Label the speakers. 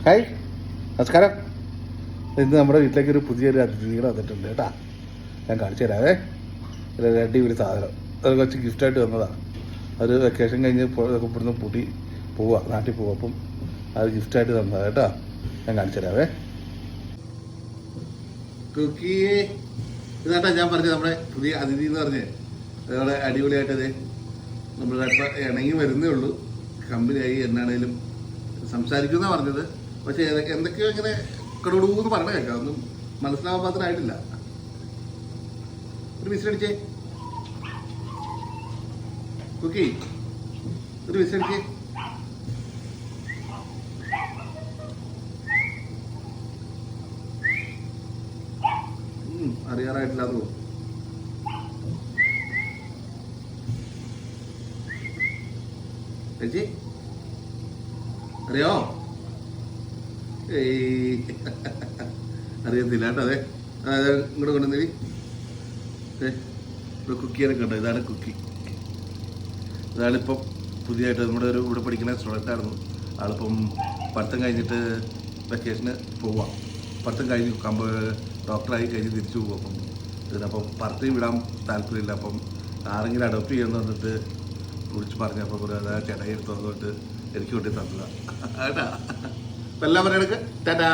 Speaker 1: Hi, നമസ്കാരം. ഇന്ന് നമ്മുടെ വീട്ടിലേക്ക് ഒരു പുതിയൊരു അതിഥികൾ വന്നിട്ടുണ്ട് കേട്ടാ. ഞാൻ കാണിച്ചു തരാവേ. ഒരു അടിപൊളി സാധനം, അത് കുറച്ച് ഗിഫ്റ്റായിട്ട് വന്നതാണ്. ഒരു വെക്കേഷൻ കഴിഞ്ഞ് ഇവിടുന്ന് പൂട്ടി പോവുക, നാട്ടിൽ പോവുക. അപ്പം അത് ഗിഫ്റ്റായിട്ട് തന്നതാണ് കേട്ടോ. ഞാൻ കാണിച്ചു തരാവേ. കുക്കിയേ, ഇതാട്ടാ ഞാൻ പറഞ്ഞത് നമ്മുടെ പുതിയ അതിഥി എന്ന് പറഞ്ഞ് അതോടെ അടിപൊളിയായിട്ടത് നമ്മുടെ ഇപ്പം ഇണങ്ങി വരുന്നേ ഉള്ളൂ. കമ്പനിയായി എന്നാണേലും സംസാരിക്കുന്ന പറഞ്ഞത്. പക്ഷെ എന്തൊക്കെയോ ഇങ്ങനെ കടോടൂന്ന് പറഞ്ഞ കേൾക്കാം, ഒന്നും മനസ്സിലാവാൻ മാത്രമായിട്ടില്ല. ഒരു വിസിലടിച്ചേ കുക്കി, ഒരു വിസിലടിച്ചേ. അറിയാറായിട്ടില്ല അത്. ചേച്ചി അറിയോ? അറിയത്തില്ല കേട്ടോ. അതെ ഇങ്ങോട്ട് കൊണ്ടുവന്നേരി. ഇവിടെ കുക്കിയൊക്കെ ഉണ്ടോ? ഇതാണ് കുക്കി. ഇതാണിപ്പം പുതിയതായിട്ട് നമ്മുടെ ഒരു ഇവിടെ പഠിക്കുന്ന സ്റ്റുഡൻ്റായിരുന്നു. ആളിപ്പം പഠിത്തം കഴിഞ്ഞിട്ട് വെക്കേഷന് പോവാം. പഠിത്തം കഴിഞ്ഞ് ഡോക്ടറായി കഴിഞ്ഞ് തിരിച്ചു പോകും. അപ്പം ഇതിനപ്പം പുറത്ത് വിടാൻ താല്പര്യമില്ല. അപ്പം ആരെങ്കിലും അഡോപ്റ്റ് ചെയ്യുമെന്ന് വന്നിട്ട് കുറിച്ച് പറഞ്ഞപ്പോൾ അതാ ചേട്ടായി എടുത്ത് വന്നിട്ട് എനിക്ക് വേണ്ടി തന്നതാണ് കേട്ടാ. അപ്പം എല്ലാം പറയാനൊക്കെ ടാറ്റാ.